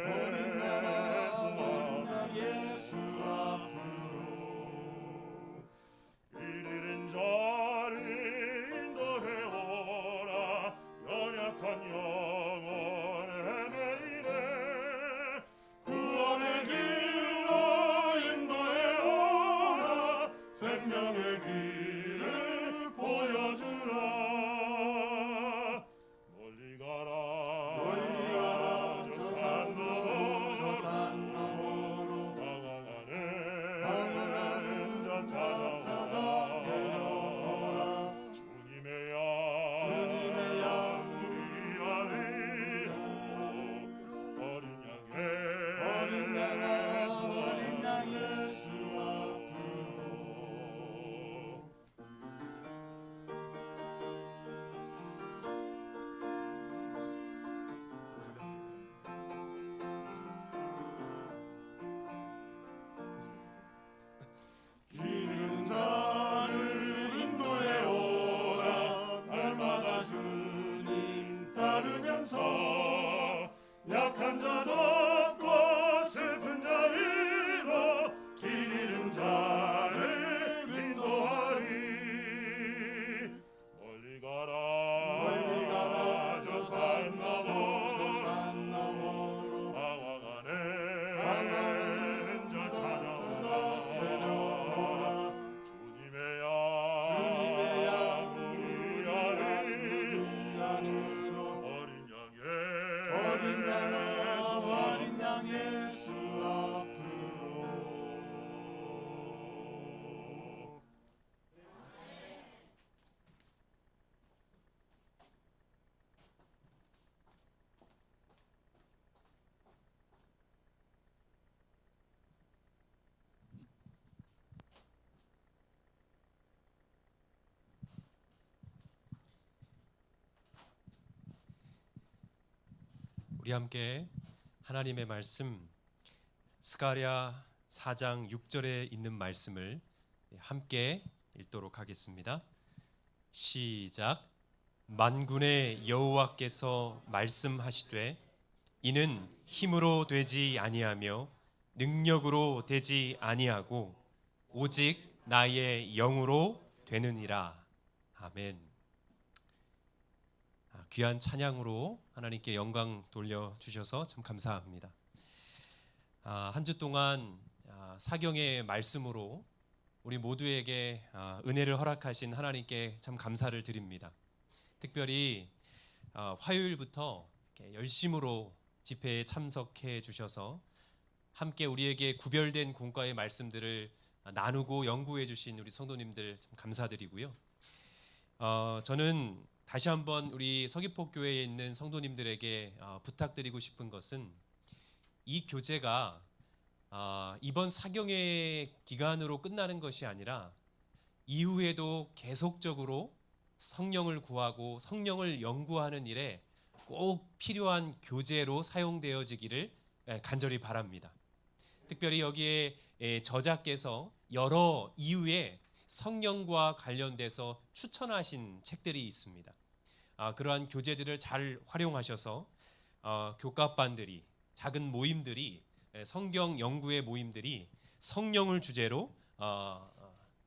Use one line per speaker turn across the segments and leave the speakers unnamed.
어린 양 예수 앞으로
이리는 자를 인도해오라 연약한 영혼의 매일에
구원의 길로 인도해오라 생명의 길을 보여주라
멀리 가라
저 산 너머로
방황하는 자 찾아오라 주님의 양 우리 안에요 어린 양 예수 앞으로
기는 자를 인도해오라 날마다 주님 따르면서 약한 자 돕고 슬픈 자 위로 길 잃은 자를 인도하리
멀리 가라
저 산 너머로
방황하는 자 찾아오라 주님의 양 우리 안으로 어린 양
예수 앞으로
우리 함께 하나님의 말씀 스가랴 4장 6절에 있는 말씀을 함께 읽도록 하겠습니다. 시작. 만군의 여호와께서 말씀하시되 이는 힘으로 되지 아니하며 능력으로 되지 아니하고 오직 나의 영으로 되느니라. 아멘. 귀한 찬양으로 하나님께 영광 돌려주셔서 참 감사합니다. 한 주 동안 사경의 말씀으로 우리 모두에게 은혜를 허락하신 하나님께 참 감사를 드립니다. 특별히 화요일부터 이렇게 열심으로 집회에 참석해 주셔서 함께 우리에게 구별된 공과의 말씀들을 나누고 연구해 주신 우리 성도님들 참 감사드리고요. 저는 다시 한번 우리 서귀포교회에 있는 성도님들에게 부탁드리고 싶은 것은 이 교제가 이번 사경의 기간으로 끝나는 것이 아니라 이후에도 계속적으로 성령을 구하고 성령을 연구하는 일에 꼭 필요한 교제로 사용되어지기를 간절히 바랍니다. 특별히 여기에 저자께서 여러 이후에 성령과 관련돼서 추천하신 책들이 있습니다. 그러한 교재들을 잘 활용하셔서 교갑반들이 작은 모임들이 성경 연구의 모임들이 성령을 주제로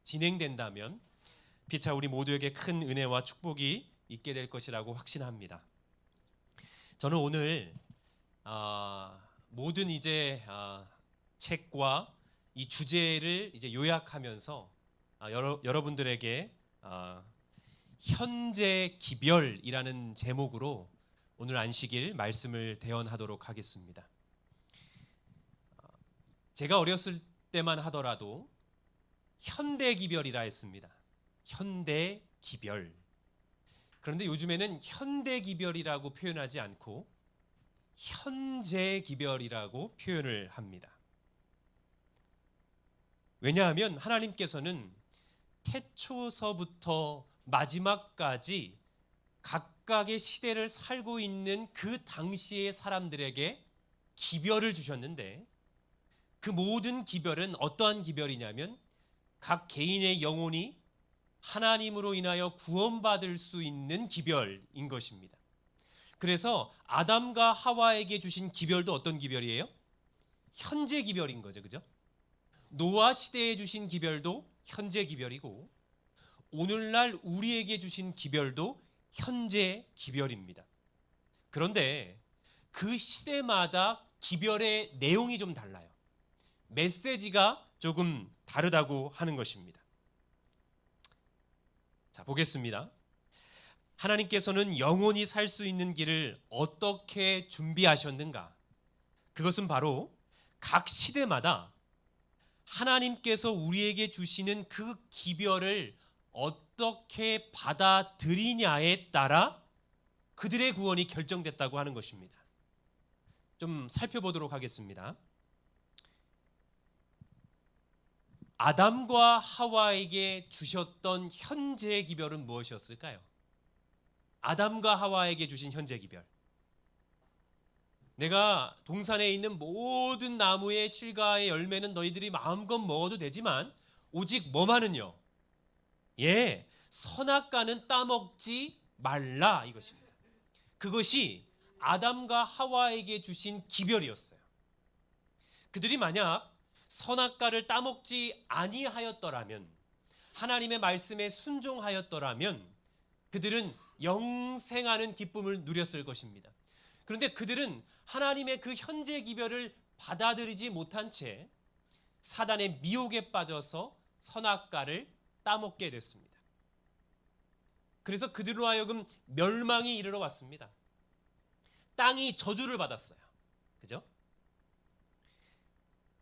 진행된다면 피차 우리 모두에게 큰 은혜와 축복이 있게 될 것이라고 확신합니다. 저는 오늘 모든 이제 책과 이 주제를 이제 요약하면서 여러분들에게 현재 기별이라는 제목으로 오늘 안식일 말씀을 대언하도록 하겠습니다. 제가 어렸을 때만 하더라도 현대 기별이라 했습니다. 현대 기별. 그런데 요즘에는 현대 기별이라고 표현하지 않고 현재 기별이라고 표현을 합니다. 왜냐하면 하나님께서는 태초서부터 마지막까지 각각의 시대를 살고 있는 그 당시의 사람들에게 기별을 주셨는데 그 모든 기별은 어떠한 기별이냐면 각 개인의 영혼이 하나님으로 인하여 구원받을 수 있는 기별인 것입니다. 그래서 아담과 하와에게 주신 기별도 어떤 기별이에요? 현재 기별인 거죠. 그죠? 노아 시대에 주신 기별도 현재 기별이고 오늘날 우리에게 주신 기별도 현재 기별입니다. 그런데 그 시대마다 기별의 내용이 좀 달라요. 메시지가 조금 다르다고 하는 것입니다. 자, 보겠습니다. 하나님께서는 영원히 살 수 있는 길을 어떻게 준비하셨는가? 그것은 바로 각 시대마다 하나님께서 우리에게 주시는 그 기별을 어떻게 받아들이냐에 따라 그들의 구원이 결정됐다고 하는 것입니다. 좀 살펴보도록 하겠습니다. 아담과 하와에게 주셨던 현재 기별은 무엇이었을까요? 아담과 하와에게 주신 현재 기별. 내가 동산에 있는 모든 나무의 실과의 열매는 너희들이 마음껏 먹어도 되지만 오직 뭐만은요? 선악과는 따먹지 말라 이것입니다. 그것이 아담과 하와에게 주신 기별이었어요. 그들이 만약 선악과를 따먹지 아니하였더라면, 하나님의 말씀에 순종하였더라면 그들은 영생하는 기쁨을 누렸을 것입니다. 그런데 그들은 하나님의 그 현재 기별을 받아들이지 못한 채 사단의 미혹에 빠져서 선악과를 따먹게 됐습니다. 그래서 그들로 하여금 멸망이 이르러 왔습니다. 땅이 저주를 받았어요. 그죠?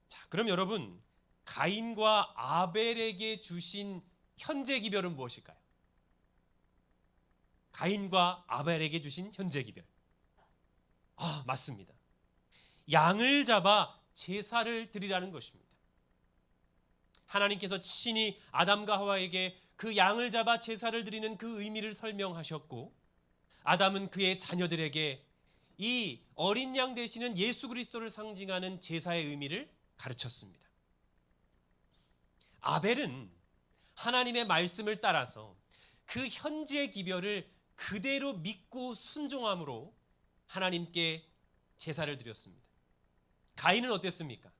자, 그럼 여러분, 가인과 아벨에게 주신 현재 기별은 무엇일까요? 가인과 아벨에게 주신 현재 기별. 맞습니다. 양을 잡아 제사를 드리라는 것입니다. 하나님께서 친히 아담과 하와에게 그 양을 잡아 제사를 드리는 그 의미를 설명하셨고, 아담은 그의 자녀들에게 이 어린 양 되시는 예수 그리스도를 상징하는 제사의 의미를 가르쳤습니다. 아벨은 하나님의 말씀을 따라서 그 현재 기별을 그대로 믿고 순종함으로 하나님께 제사를 드렸습니다. 가인은 어땠습니까?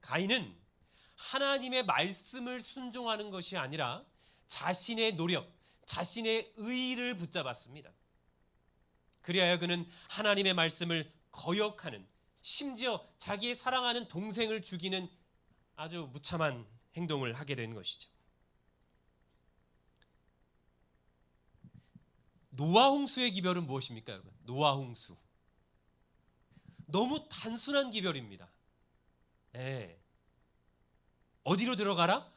가인은 하나님의 말씀을 순종하는 것이 아니라 자신의 노력, 자신의 의의를 붙잡았습니다. 그리하여 그는 하나님의 말씀을 거역하는, 심지어 자기의 사랑하는 동생을 죽이는 아주 무참한 행동을 하게 된 것이죠. 노아 홍수의 기별은 무엇입니까, 여러분? 노아 홍수. 너무 단순한 기별입니다. 어디로 들어가라?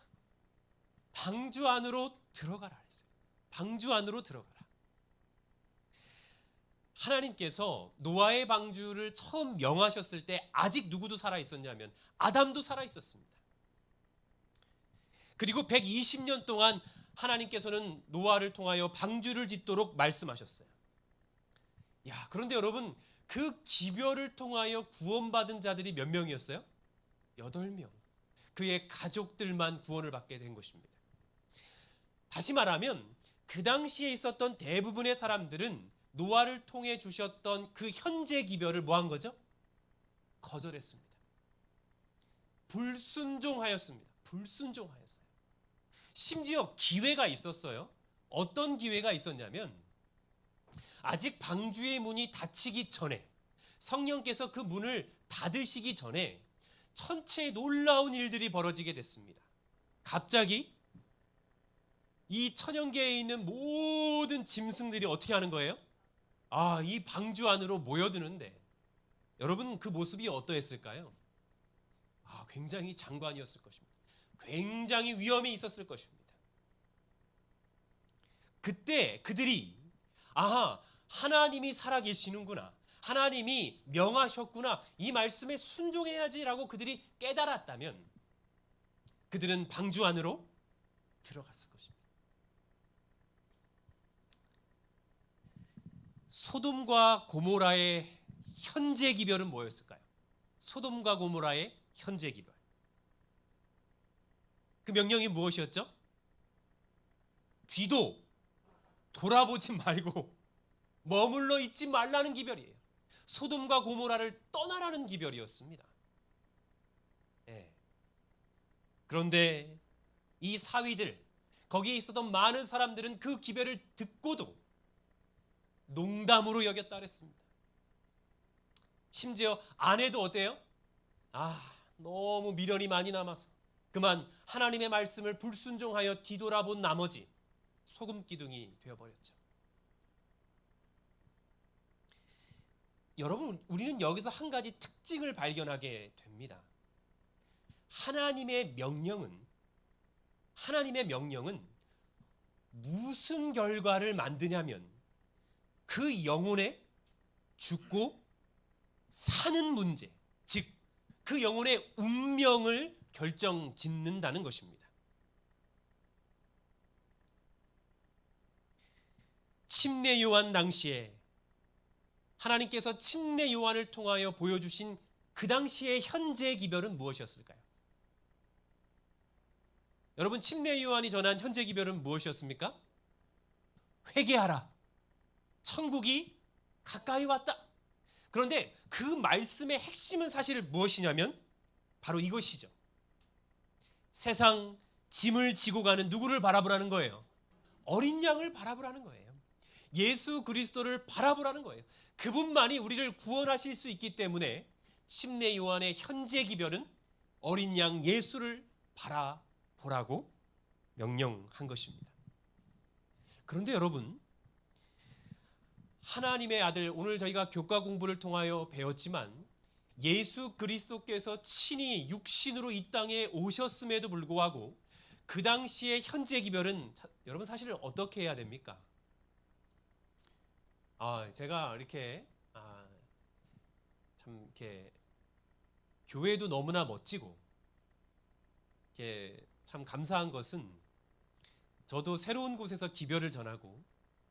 방주 안으로 들어가라 했어요. 방주 안으로 들어가라. 하나님께서 노아의 방주를 처음 명하셨을 때 아직 누구도 살아 있었냐면 아담도 살아 있었습니다. 그리고 120년 동안 하나님께서는 노아를 통하여 방주를 짓도록 말씀하셨어요. 그런데 여러분, 그 기별을 통하여 구원받은 자들이 몇 명이었어요? 8명. 그의 가족들만 구원을 받게 된 것입니다. 다시 말하면 그 당시에 있었던 대부분의 사람들은 노아를 통해 주셨던 그 현재 기별을 뭐한 거죠? 거절했습니다. 불순종하였습니다. 불순종하였어요. 심지어 기회가 있었어요. 어떤 기회가 있었냐면 아직 방주의 문이 닫히기 전에, 성령께서 그 문을 닫으시기 전에 천체의 놀라운 일들이 벌어지게 됐습니다. 갑자기 이 천연계에 있는 모든 짐승들이 어떻게 하는 거예요? 이 방주 안으로 모여드는데, 여러분 그 모습이 어떠했을까요? 굉장히 장관이었을 것입니다. 굉장히 위험이 있었을 것입니다. 그때 그들이 하나님이 살아계시는구나, 하나님이 명하셨구나, 이 말씀에 순종해야지라고 그들이 깨달았다면 그들은 방주 안으로 들어갔을 것입니다. 소돔과 고모라의 현재 기별은 뭐였을까요? 소돔과 고모라의 현재 기별. 그 명령이 무엇이었죠? 뒤도 돌아보지 말고 머물러 있지 말라는 기별이에요. 소돔과 고모라를 떠나라는 기별이었습니다. 예. 그런데 이 사위들, 거기에 있었던 많은 사람들은 그 기별을 듣고도 농담으로 여겼다 그랬습니다. 심지어 아내도 어때요? 너무 미련이 많이 남아서 그만 하나님의 말씀을 불순종하여 뒤돌아본 나머지 소금기둥이 되어버렸죠. 여러분, 우리는 여기서 한 가지 특징을 발견하게 됩니다. 하나님의 명령은 무슨 결과를 만드냐면 그 영혼의 죽고 사는 문제, 즉 그 영혼의 운명을 결정짓는다는 것입니다. 침례 요한 당시에 하나님께서 침례 요한을 통하여 보여주신 그 당시의 현재 기별은 무엇이었을까요? 여러분, 침례 요한이 전한 현재 기별은 무엇이었습니까? 회개하라. 천국이 가까이 왔다. 그런데 그 말씀의 핵심은 사실 무엇이냐면 바로 이것이죠. 세상 짐을 지고 가는 누구를 바라보라는 거예요? 어린 양을 바라보라는 거예요. 예수 그리스도를 바라보라는 거예요. 그분만이 우리를 구원하실 수 있기 때문에 침례 요한의 현재 기별은 어린 양 예수를 바라보라고 명령한 것입니다. 그런데 여러분, 하나님의 아들, 오늘 저희가 교과 공부를 통하여 배웠지만 예수 그리스도께서 친히 육신으로 이 땅에 오셨음에도 불구하고 그 당시의 현재 기별은 여러분 사실 어떻게 해야 됩니까? 제가 이렇게 참 이렇게 교회도 너무나 멋지고 이렇게 참 감사한 것은 저도 새로운 곳에서 기별을 전하고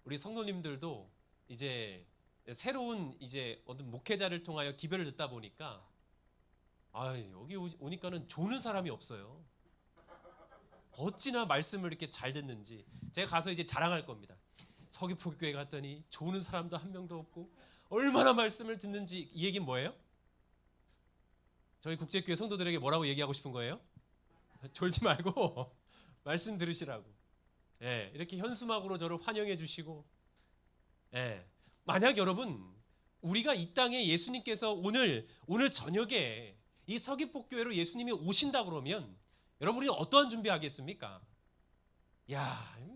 우리 성도님들도 이제 새로운 어떤 목회자를 통하여 기별을 듣다 보니까 여기 오니까는 조는 사람이 없어요. 어찌나 말씀을 이렇게 잘 듣는지 제가 가서 이제 자랑할 겁니다. 서귀포교회 갔더니 조는 사람도 한 명도 없고 얼마나 말씀을 듣는지. 이 얘기는 뭐예요? 저희 국제교회 성도들에게 뭐라고 얘기하고 싶은 거예요? 졸지 말고 말씀 들으시라고. 이렇게 현수막으로 저를 환영해 주시고, 만약 여러분 우리가 이 땅에 예수님께서 오늘 저녁에 이 서귀포교회로 예수님이 오신다 그러면 여러분 우리는 어떠한 준비하겠습니까?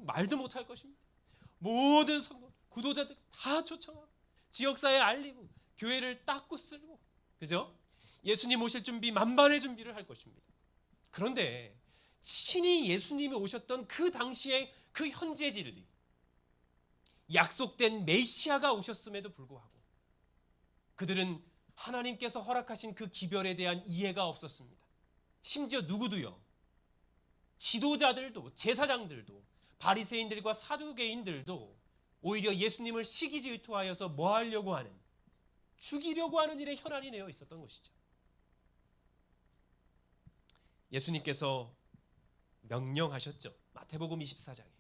말도 못할 것입니다. 모든 성도, 구도자들 다 초청하고 지역사회에 알리고 교회를 닦고 쓸고, 그죠? 예수님 오실 준비 만반의 준비를 할 것입니다. 그런데 친히 예수님이 오셨던 그 당시의 그 현재 진리, 약속된 메시아가 오셨음에도 불구하고 그들은 하나님께서 허락하신 그 기별에 대한 이해가 없었습니다. 심지어 누구도요, 지도자들도, 제사장들도, 바리새인들과 사두개인들도 오히려 예수님을 시기 질투하여서 뭐 하려고 하는, 죽이려고 하는 일에 혈안이 내어 있었던 것이죠. 예수님께서 명령하셨죠. 마태복음 24장에.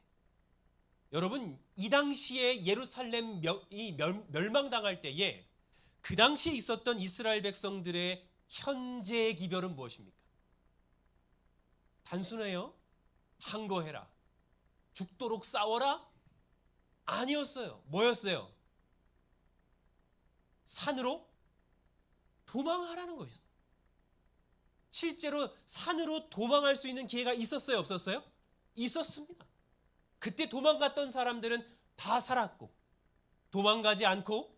여러분, 이 당시에 예루살렘 멸망당할 때에 그 당시에 있었던 이스라엘 백성들의 현재 기별은 무엇입니까? 단순해요. 항거해라. 죽도록 싸워라? 아니었어요. 뭐였어요? 산으로 도망하라는 것이었어요. 실제로 산으로 도망할 수 있는 기회가 있었어요? 없었어요? 있었습니다. 그때 도망갔던 사람들은 다 살았고, 도망가지 않고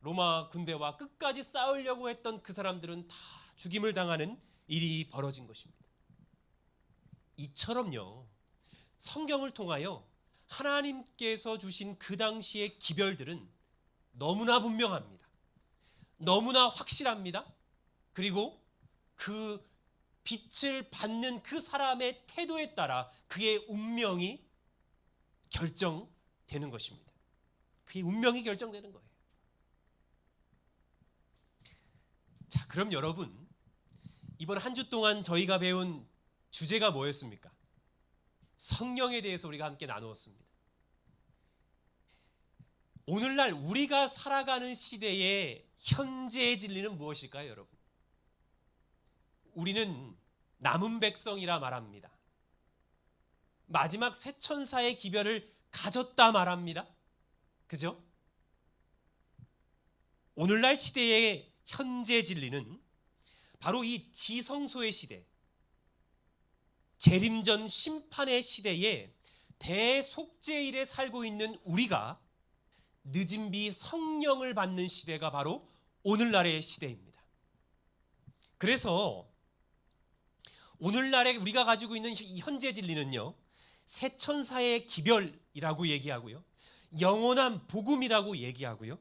로마 군대와 끝까지 싸우려고 했던 그 사람들은 다 죽임을 당하는 일이 벌어진 것입니다. 이처럼요, 성경을 통하여 하나님께서 주신 그 당시의 기별들은 너무나 분명합니다. 너무나 확실합니다. 그리고 그 빛을 받는 그 사람의 태도에 따라 그의 운명이 결정되는 것입니다. 그의 운명이 결정되는 거예요. 자, 그럼 여러분, 이번 한 주 동안 저희가 배운 주제가 뭐였습니까? 성령에 대해서 우리가 함께 나누었습니다. 오늘날 우리가 살아가는 시대의 현재의 진리는 무엇일까요, 여러분? 우리는 남은 백성이라 말합니다. 마지막 새 천사의 기별을 가졌다 말합니다. 그죠? 오늘날 시대의 현재 진리는 바로 이 지성소의 시대, 재림전 심판의 시대에 대속죄일에 살고 있는 우리가 늦은 비 성령을 받는 시대가 바로 오늘날의 시대입니다. 그래서 오늘날에 우리가 가지고 있는 현재 진리는요, 새 천사의 기별이라고 얘기하고요, 영원한 복음이라고 얘기하고요,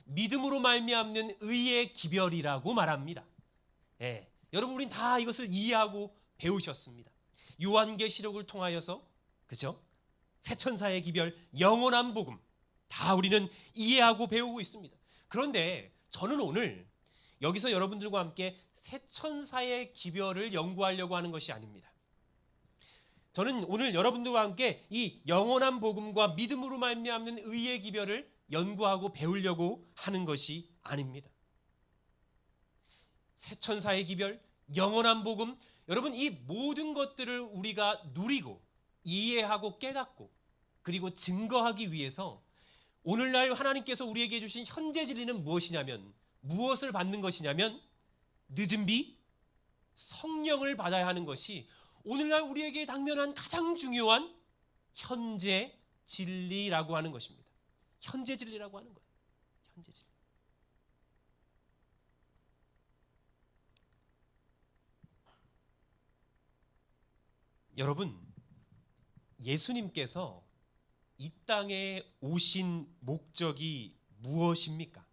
믿음으로 말미암는 의의 기별이라고 말합니다. 여러분, 우린 다 이것을 이해하고 배우셨습니다. 요한계시록을 통하여서, 그죠? 새 천사의 기별, 영원한 복음, 다 우리는 이해하고 배우고 있습니다. 그런데 저는 오늘 여기서 여러분들과 함께 새 천사의 기별을 연구하려고 하는 것이 아닙니다. 저는 오늘 여러분들과 함께 이 영원한 복음과 믿음으로 말미암는 의의 기별을 연구하고 배우려고 하는 것이 아닙니다. 새 천사의 기별, 영원한 복음, 여러분, 이 모든 것들을 우리가 누리고 이해하고 깨닫고 그리고 증거하기 위해서 오늘날 하나님께서 우리에게 주신 현재 진리는 무엇이냐면, 무엇을 받는 것이냐면 늦은 비 성령을 받아야 하는 것이 오늘날 우리에게 당면한 가장 중요한 현재 진리라고 하는 것입니다. 현재 진리라고 하는 거예요. 현재 진리. 여러분, 예수님께서 이 땅에 오신 목적이 무엇입니까?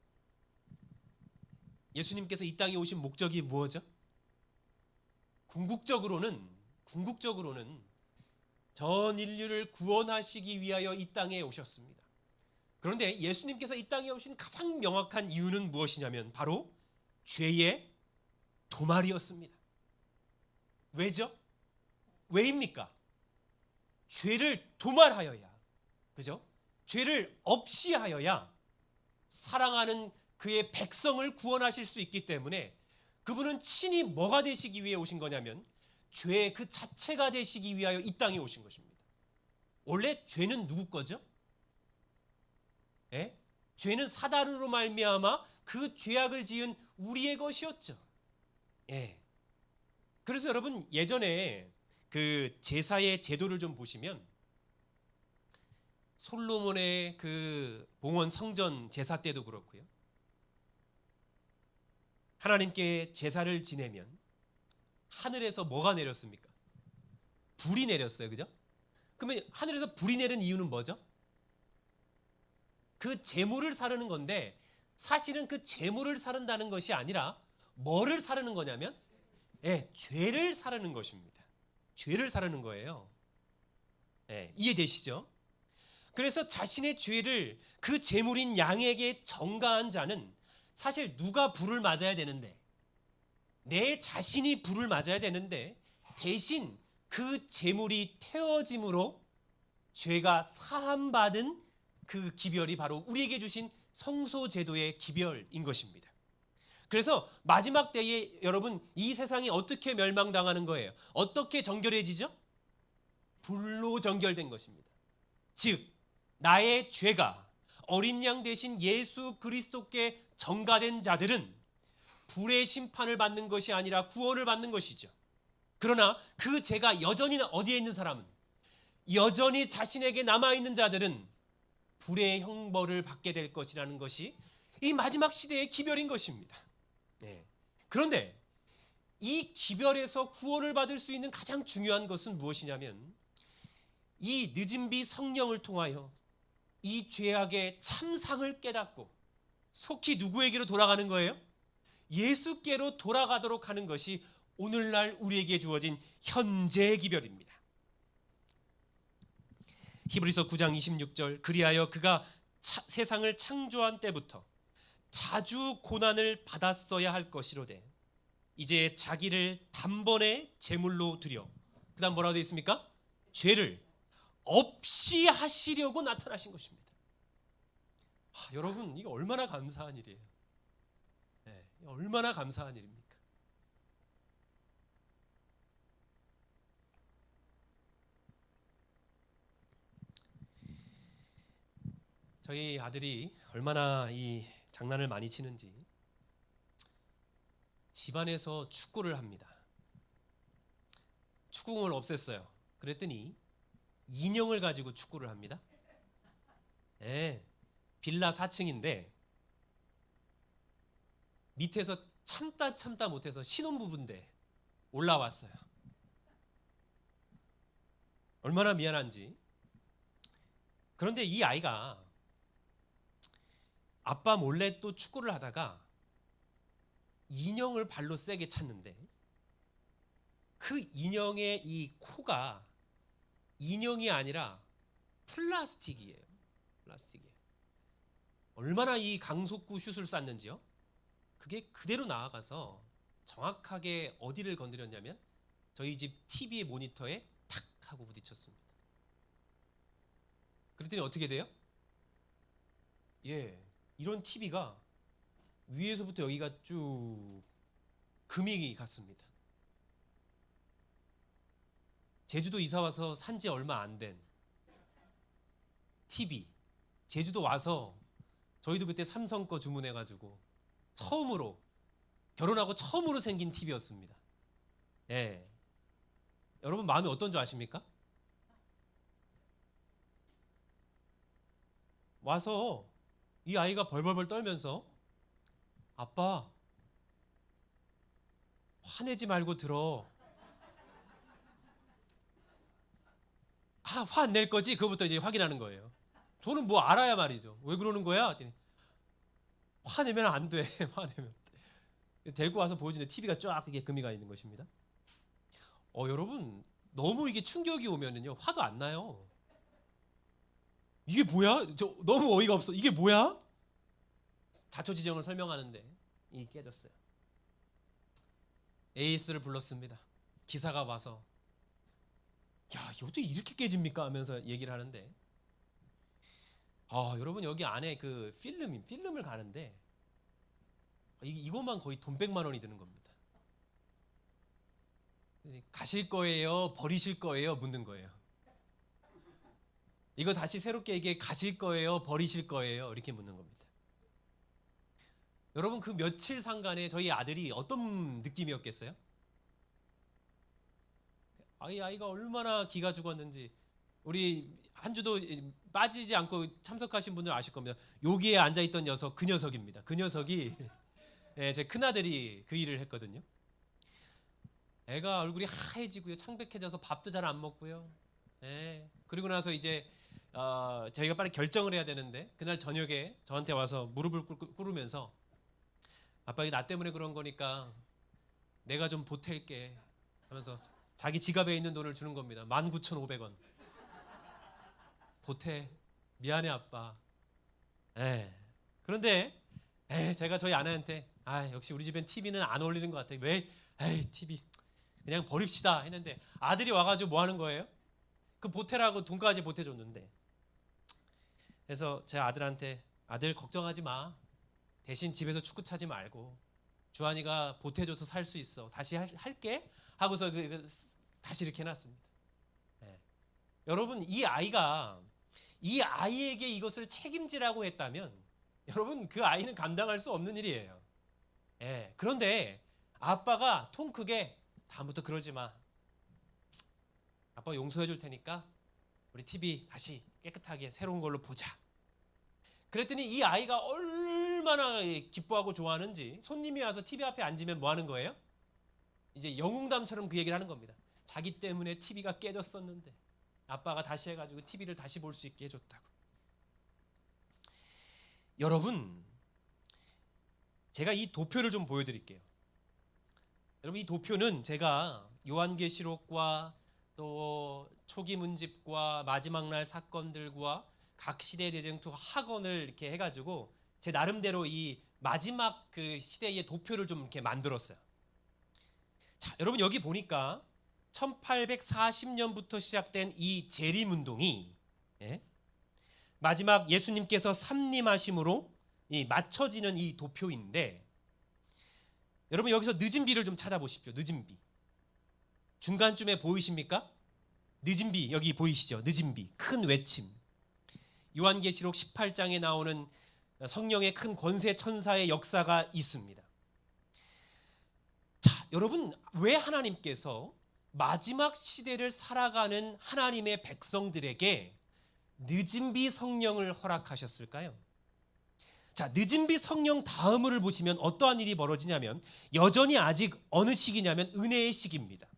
예수님께서 이 땅에 오신 목적이 무엇이죠? 궁극적으로는 전 인류를 구원하시기 위하여 이 땅에 오셨습니다. 그런데 예수님께서 이 땅에 오신 가장 명확한 이유는 무엇이냐면 바로 죄의 도말이었습니다. 왜죠? 왜입니까? 죄를 도말하여야, 그죠? 죄를 없이 하여야 사랑하는 그의 백성을 구원하실 수 있기 때문에 그분은 친히 뭐가 되시기 위해 오신 거냐면 죄 그 자체가 되시기 위하여 이 땅에 오신 것입니다. 원래 죄는 누구 거죠? 죄는 사단으로 말미암아 그 죄악을 지은 우리의 것이었죠. 그래서 여러분, 예전에 그 제사의 제도를 좀 보시면 솔로몬의 그 봉헌 성전 제사 때도 그렇고요, 하나님께 제사를 지내면 하늘에서 뭐가 내렸습니까? 불이 내렸어요. 그죠? 그러면 하늘에서 불이 내린 이유는 뭐죠? 그 제물을 사르는 건데, 사실은 그 제물을 사른다는 것이 아니라 뭐를 사르는 거냐면 죄를 사르는 것입니다. 죄를 사르는 거예요. 이해되시죠? 그래서 자신의 죄를 그 제물인 양에게 전가한 자는 사실 누가 불을 맞아야 되는데, 내 자신이 불을 맞아야 되는데 대신 그 제물이 태워짐으로 죄가 사함받은 그 기별이 바로 우리에게 주신 성소제도의 기별인 것입니다. 그래서 마지막 때에 여러분, 이 세상이 어떻게 멸망당하는 거예요? 어떻게 정결해지죠? 불로 정결된 것입니다. 즉 나의 죄가 어린 양 대신 예수 그리스도께 전가된 자들은 불의 심판을 받는 것이 아니라 구원을 받는 것이죠. 그러나 그 죄가 여전히 어디에 있는 사람은, 여전히 자신에게 남아있는 자들은 불의 형벌을 받게 될 것이라는 것이 이 마지막 시대의 기별인 것입니다. 그런데 이 기별에서 구원을 받을 수 있는 가장 중요한 것은 무엇이냐면 이 늦은 비 성령을 통하여 이 죄악의 참상을 깨닫고 속히 누구에게로 돌아가는 거예요? 예수께로 돌아가도록 하는 것이 오늘날 우리에게 주어진 현재의 기별입니다. 히브리서 9장 26절, 그리하여 그가 세상을 창조한 때부터 자주 고난을 받았어야 할 것이로되 이제 자기를 단번에 제물로 드려, 그 다음 뭐라고 되어 있습니까? 죄를 없이 하시려고 나타나신 것입니다. 여러분 이게 얼마나 감사한 일이에요. 네, 얼마나 감사한 일입니까? 저희 아들이 얼마나 이 장난을 많이 치는지 집안에서 축구를 합니다. 축구공을 없앴어요. 그랬더니 인형을 가지고 축구를 합니다. 네, 빌라 4층인데 밑에서 참다 못해서 신혼부부인데 올라왔어요. 얼마나 미안한지. 그런데 이 아이가 아빠 몰래 또 축구를 하다가 인형을 발로 세게 찼는데 그 인형의 이 코가 인형이 아니라 플라스틱이에요. 플라스틱이에요. 얼마나 이 강속구 슛을 쐈는지요. 그게 그대로 나아가서 정확하게 어디를 건드렸냐면 저희 집 TV 모니터에 탁 하고 부딪혔습니다. 그랬더니 어떻게 돼요? 예, 이런 TV가 위에서부터 여기가 쭉 금이 갔습니다. 제주도 이사 와서 산지 얼마 안 된 TV. 제주도 와서 저희도 그때 삼성 거 주문해가지고 처음으로 결혼하고 처음으로 생긴 TV였습니다. 예. 여러분 마음이 어떤 줄 아십니까? 와서 이 아이가 벌벌벌 떨면서 아빠 화내지 말고 들어. 화 안 낼 거지? 그거부터 이제 확인하는 거예요. 저는 뭐 알아야 말이죠. 왜 그러는 거야? 했더니 화내면 안 돼. 화내면. 데리고 와서 보여주는데 TV가 쫙 이게 금이가 있는 것입니다. 여러분 너무 이게 충격이 오면은요 화도 안 나요. 이게 뭐야? 저 너무 어이가 없어. 이게 뭐야? 자초지종을 설명하는데 이게 깨졌어요. AS를 불렀습니다. 기사가 와서 야, 어떻게 이렇게 깨집니까? 하면서 얘기를 하는데 여러분 여기 안에 그 필름을 가는데 이것만 거의 돈 100만 원이 드는 겁니다. 가실 거예요? 버리실 거예요? 묻는 거예요. 이거 다시 새롭게 이게 가실 거예요? 버리실 거예요? 이렇게 묻는 겁니다. 여러분 그 며칠 상간에 저희 아들이 어떤 느낌이었겠어요? 아이가 얼마나 기가 죽었는지 우리 한 주도 빠지지 않고 참석하신 분들 아실 겁니다. 여기에 앉아있던 녀석 그 녀석입니다. 그 녀석이 제 큰아들이 그 일을 했거든요. 애가 얼굴이 하얘지고요, 창백해져서 밥도 잘 안 먹고요. 그리고 나서 이제 저희가 빨리 결정을 해야 되는데 그날 저녁에 저한테 와서 무릎을 꿇으면서 아빠 이게 나 때문에 그런 거니까 내가 좀 보탤게 하면서 자기 지갑에 있는 돈을 주는 겁니다. 19,500원. 보태. 미안해 아빠. 그런데 제가 저희 아내한테 역시 우리 집엔 TV는 안 어울리는 것 같아. 왜? TV 그냥 버립시다 했는데 아들이 와가지고 뭐 하는 거예요? 그 보태라고 돈까지 보태줬는데 그래서 제 아들한테 아들 걱정하지 마. 대신 집에서 축구 차지 말고 주한이가 보태줘서 살 수 있어. 다시 할게 하고서 다시 이렇게 해놨습니다. 여러분 이 아이에게 이것을 책임지라고 했다면 여러분 그 아이는 감당할 수 없는 일이에요. 그런데 아빠가 통 크게 다음부터 그러지 마. 아빠 용서해 줄 테니까 우리 TV 다시 깨끗하게 새로운 걸로 보자. 그랬더니 이 아이가 얼마나 기뻐하고 좋아하는지 손님이 와서 TV 앞에 앉으면 뭐 하는 거예요? 이제 영웅담처럼 그 얘기를 하는 겁니다. 자기 때문에 TV가 깨졌었는데 아빠가 다시 해가지고 TV를 다시 볼 수 있게 해줬다고. 여러분 제가 이 도표를 좀 보여드릴게요. 여러분 이 도표는 제가 요한계시록과 또 초기 문집과 마지막 날 사건들과 각 시대 대쟁투 학원을 이렇게 해가지고 제 나름대로 이 마지막 그 시대의 도표를 좀 이렇게 만들었어요. 자, 여러분 여기 보니까 1840년부터 시작된 이 재림운동이 마지막 예수님께서 삼림하심으로 맞춰지는 이 도표인데, 여러분 여기서 늦은 비를 좀 찾아보십시오. 늦은 비. 중간쯤에 보이십니까? 늦은 비, 여기 보이시죠? 늦은 비, 큰 외침. 요한계시록 18장에 나오는 성령의 큰 권세 천사의 역사가 있습니다. 자, 여러분, 왜 하나님께서 마지막 시대를 살아가는 하나님의 백성들에게 늦은 비 성령을 허락하셨을까요? 자, 늦은 비 성령 다음을 보시면 어떠한 일이 벌어지냐면, 여전히 아직 어느 시기냐면 은혜의 시기입니다.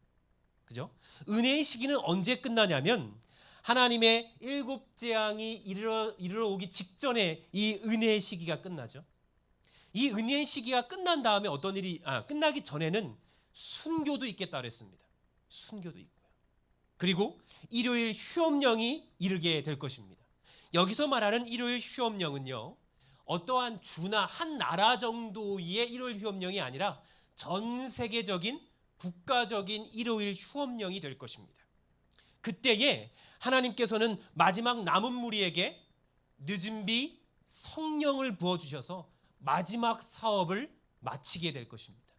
그죠? 은혜의 시기는 언제 끝나냐면, 하나님의 일곱 재앙이 이르러 오기 직전에 이 은혜의 시기가 끝나죠. 이 은혜의 시기가 끝난 다음에 어떤 일이 끝나기 전에는 순교도 있겠다 그랬습니다. 순교도 있고요. 그리고 일요일 휴업령이 이르게 될 것입니다. 여기서 말하는 일요일 휴업령은요, 어떠한 주나 한 나라 정도의 일요일 휴업령이 아니라 전 세계적인 국가적인 일요일 휴업령이 될 것입니다. 그때에 하나님께서는 마지막 남은 무리에게 늦은 비 성령을 부어주셔서 마지막 사업을 마치게 될 것입니다.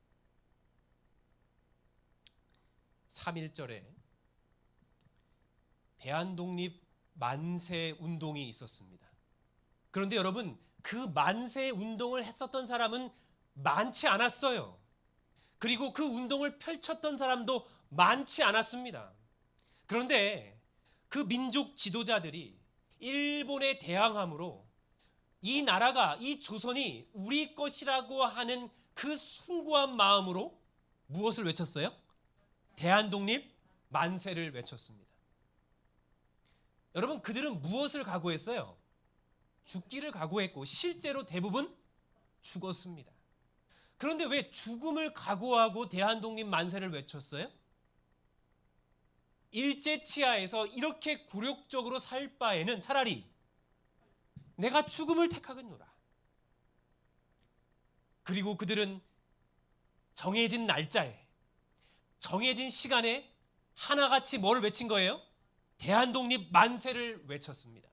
3.1절에 대한독립 만세 운동이 있었습니다. 그런데 여러분, 그 만세 운동을 했었던 사람은 많지 않았어요. 그리고 그 운동을 펼쳤던 사람도 많지 않았습니다. 그런데 그 민족 지도자들이 일본에 대항함으로 이 나라가, 이 조선이 우리 것이라고 하는 그 숭고한 마음으로 무엇을 외쳤어요? 대한독립 만세를 외쳤습니다. 여러분, 그들은 무엇을 각오했어요? 죽기를 각오했고 실제로 대부분 죽었습니다. 그런데 왜 죽음을 각오하고 대한독립 만세를 외쳤어요? 일제치하에서 이렇게 굴욕적으로 살 바에는 차라리 내가 죽음을 택하겠노라. 그리고 그들은 정해진 날짜에, 정해진 시간에 하나같이 뭘 외친 거예요? 대한독립 만세를 외쳤습니다.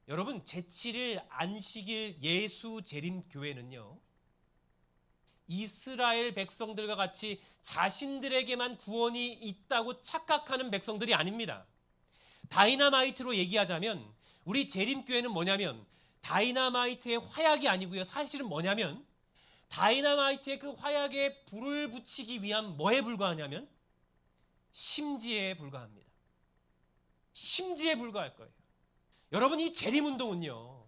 여러분, 제7일 안식일 예수 재림교회는요, 이스라엘 백성들과 같이 자신들에게만 구원이 있다고 착각하는 백성들이 아닙니다. 다이너마이트로 얘기하자면 우리 재림교회는 뭐냐면 다이너마이트의 화약이 아니고요. 사실은 뭐냐면 다이너마이트의 그 화약에 불을 붙이기 위한 뭐에 불과하냐면 심지에 불과합니다. 심지에 불과할 거예요. 여러분, 이 재림운동은요,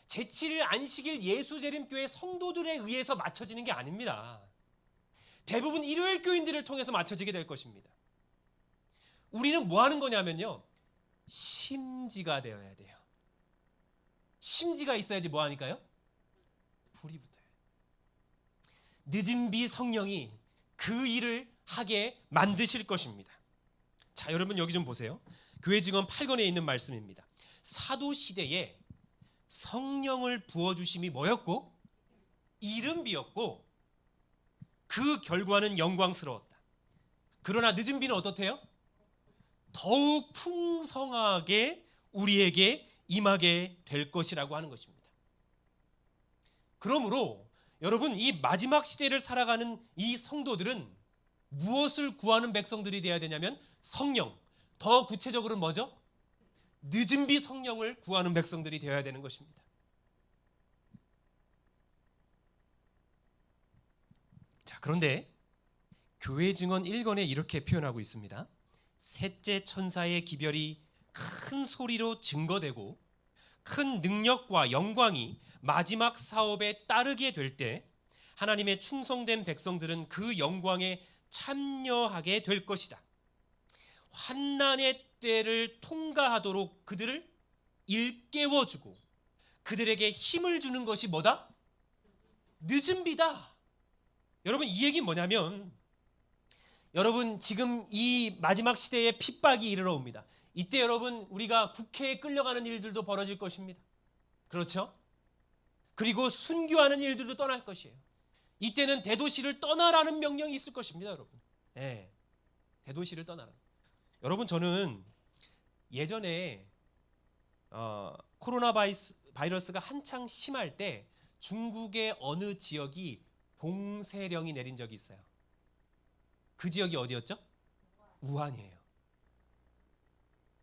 제7일 안식일 예수재림교회 성도들에 의해서 맞춰지는 게 아닙니다. 대부분 일요일 교인들을 통해서 맞춰지게 될 것입니다. 우리는 뭐 하는 거냐면요, 심지가 되어야 돼요. 심지가 있어야지 뭐 하니까요? 불이 붙어요. 늦은 비 성령이 그 일을 하게 만드실 것입니다. 자, 여러분 여기 좀 보세요. 교회 증언 8권에 있는 말씀입니다. 사도 시대에 성령을 부어주심이 뭐였고? 이른비였고 그 결과는 영광스러웠다. 그러나 늦은 비는 어떻대요? 더욱 풍성하게 우리에게 임하게 될 것이라고 하는 것입니다. 그러므로 여러분, 이 마지막 시대를 살아가는 이 성도들은 무엇을 구하는 백성들이 되어야 되냐면 성령, 더 구체적으로는 뭐죠? 늦은 비 성령을 구하는 백성들이 되어야 되는 것입니다. 자, 그런데 교회 증언 1권에 이렇게 표현하고 있습니다. 셋째 천사의 기별이 큰 소리로 증거되고 큰 능력과 영광이 마지막 사업에 따르게 될 때 하나님의 충성된 백성들은 그 영광에 참여하게 될 것이다. 환난의 때를 통과하도록 그들을 일깨워주고 그들에게 힘을 주는 것이 뭐다? 늦은 비다. 여러분, 이 얘기는 뭐냐면, 여러분 지금 이 마지막 시대에 핍박이 이르러 옵니다. 이때 여러분, 우리가 국회에 끌려가는 일들도 벌어질 것입니다. 그렇죠? 그리고 순교하는 일들도 떠날 것이에요. 이때는 대도시를 떠나라는 명령이 있을 것입니다, 여러분. 네, 대도시를 떠나라. 여러분, 저는 예전에 코로나 바이러스가 한창 심할 때 중국의 어느 지역이 봉쇄령이 내린 적이 있어요. 그 지역이 어디였죠? 우한이에요.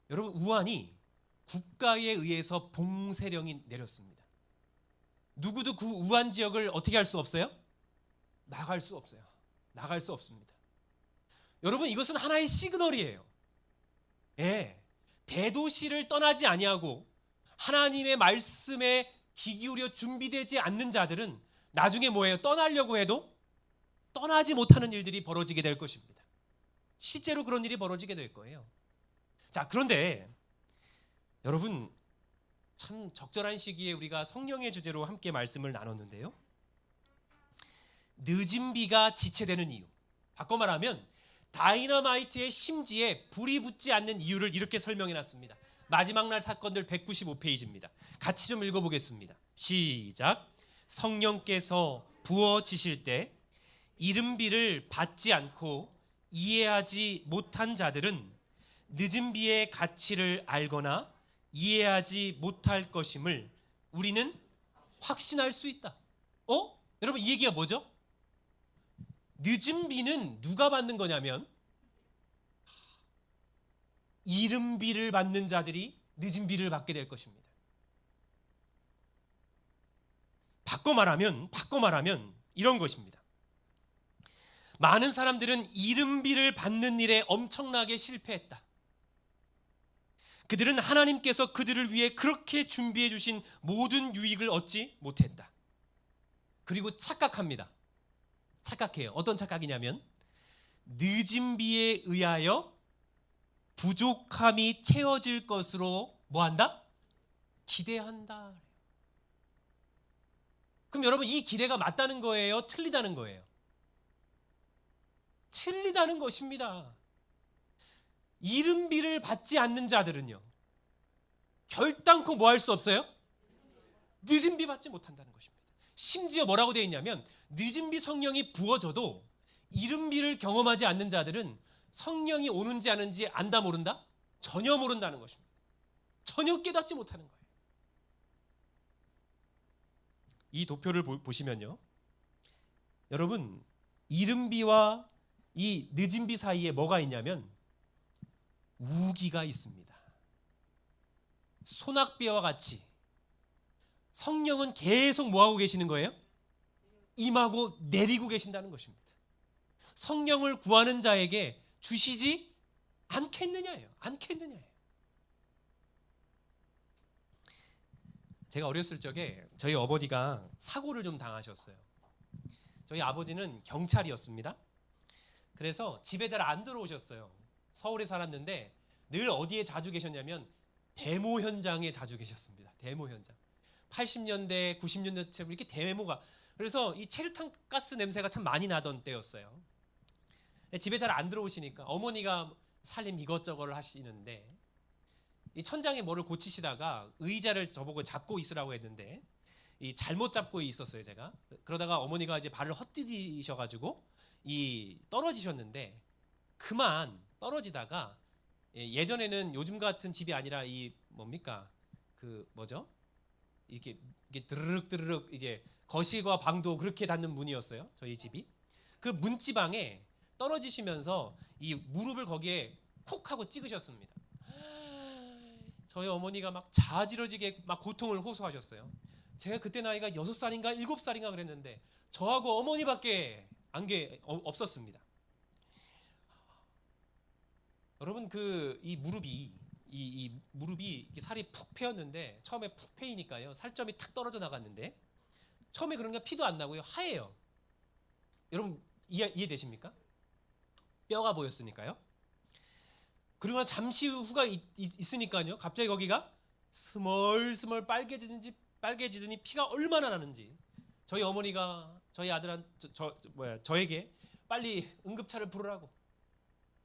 여러분, 우한이 국가에 의해서 봉쇄령이 내렸습니다. 누구도 그 우한 지역을 어떻게 할 수 없어요? 나갈 수 없어요. 나갈 수 없습니다. 여러분, 이것은 하나의 시그널이에요. 예, 대도시를 떠나지 아니하고 하나님의 말씀에 귀 기울여 준비되지 않는 자들은 나중에 뭐예요? 떠나려고 해도 떠나지 못하는 일들이 벌어지게 될 것입니다. 실제로 그런 일이 벌어지게 될 거예요. 자, 그런데 여러분, 참 적절한 시기에 우리가 성령의 주제로 함께 말씀을 나눴는데요. 늦은 비가 지체되는 이유, 바꿔 말하면 다이너마이트의 심지에 불이 붙지 않는 이유를 이렇게 설명해 놨습니다. 마지막 날 사건들 195페이지입니다. 같이 좀 읽어보겠습니다. 시작. 성령께서 부어지실 때 이른 비를 받지 않고 이해하지 못한 자들은 늦은 비의 가치를 알거나 이해하지 못할 것임을 우리는 확신할 수 있다. 여러분, 이 얘기가 뭐죠? 늦은 비는 누가 받는 거냐면 이른 비를 받는 자들이 늦은 비를 받게 될 것입니다. 바꿔 말하면 이런 것입니다. 많은 사람들은 이른 비를 받는 일에 엄청나게 실패했다. 그들은 하나님께서 그들을 위해 그렇게 준비해 주신 모든 유익을 얻지 못했다. 그리고 착각합니다. 착각해요. 어떤 착각이냐면 늦은 비에 의하여 부족함이 채워질 것으로 뭐한다? 기대한다. 그럼 여러분, 이 기대가 맞다는 거예요? 틀리다는 거예요? 틀리다는 것입니다. 이른 비를 받지 않는 자들은요, 결단코 뭐 할 수 없어요? 늦은 비 받지 못한다는 것입니다. 심지어 뭐라고 되어 있냐면 늦은 비 성령이 부어져도 이른 비를 경험하지 않는 자들은 성령이 오는지 아는지 안다 모른다? 전혀 모른다는 것입니다. 전혀 깨닫지 못하는 거예요. 이 도표를 보시면요, 여러분, 이른 비와 이 늦은 비 사이에 뭐가 있냐면 우기가 있습니다. 소낙비와 같이 성령은 계속 뭐하고 계시는 거예요? 임하고 내리고 계신다는 것입니다. 성령을 구하는 자에게 주시지 않겠느냐예요. 않겠느냐예요. 제가 어렸을 적에 저희 어머니가 사고를 좀 당하셨어요. 저희 아버지는 경찰이었습니다. 그래서 집에 잘 안 들어오셨어요. 서울에 살았는데 늘 어디에 자주 계셨냐면 데모 현장에 자주 계셨습니다. 데모 현장. 80년대, 90년대쯤 이렇게 데모가, 그래서 이 체류탄 가스 냄새가 참 많이 나던 때였어요. 집에 잘 안 들어오시니까 어머니가 살림 이것저것을 하시는데 이 천장에 뭐를 고치시다가 의자를 저보고 잡고 있으라고 했는데 이 잘못 잡고 있었어요, 제가. 그러다가 어머니가 이제 발을 헛디디셔가지고 이 떨어지셨는데, 그만 떨어지다가 예전에는 요즘 같은 집이 아니라 이 뭡니까, 그 뭐죠? 이게 드르륵 이제 거실과 방도 그렇게 닿는 문이었어요, 저희 집이. 그 문지방에 떨어지시면서 이 무릎을 거기에 콕 하고 찍으셨습니다. 저희 어머니가 막 자지러지게 막 고통을 호소하셨어요. 제가 그때 나이가 6살인가 7살인가 그랬는데 저하고 어머니밖에 없었습니다. 여러분, 이 무릎이 이렇게 살이 푹 패였는데, 처음에 푹 패이니까요 살점이 탁 떨어져 나갔는데, 처음에 그러니까 피도 안 나고요, 하얘요. 여러분, 이해되십니까? 뼈가 보였으니까요. 그리고 잠시 후가 있으니까요, 갑자기 거기가 스멀스멀 빨개지더니 피가 얼마나 나는지, 저희 어머니가 저희 저에게 빨리 응급차를 부르라고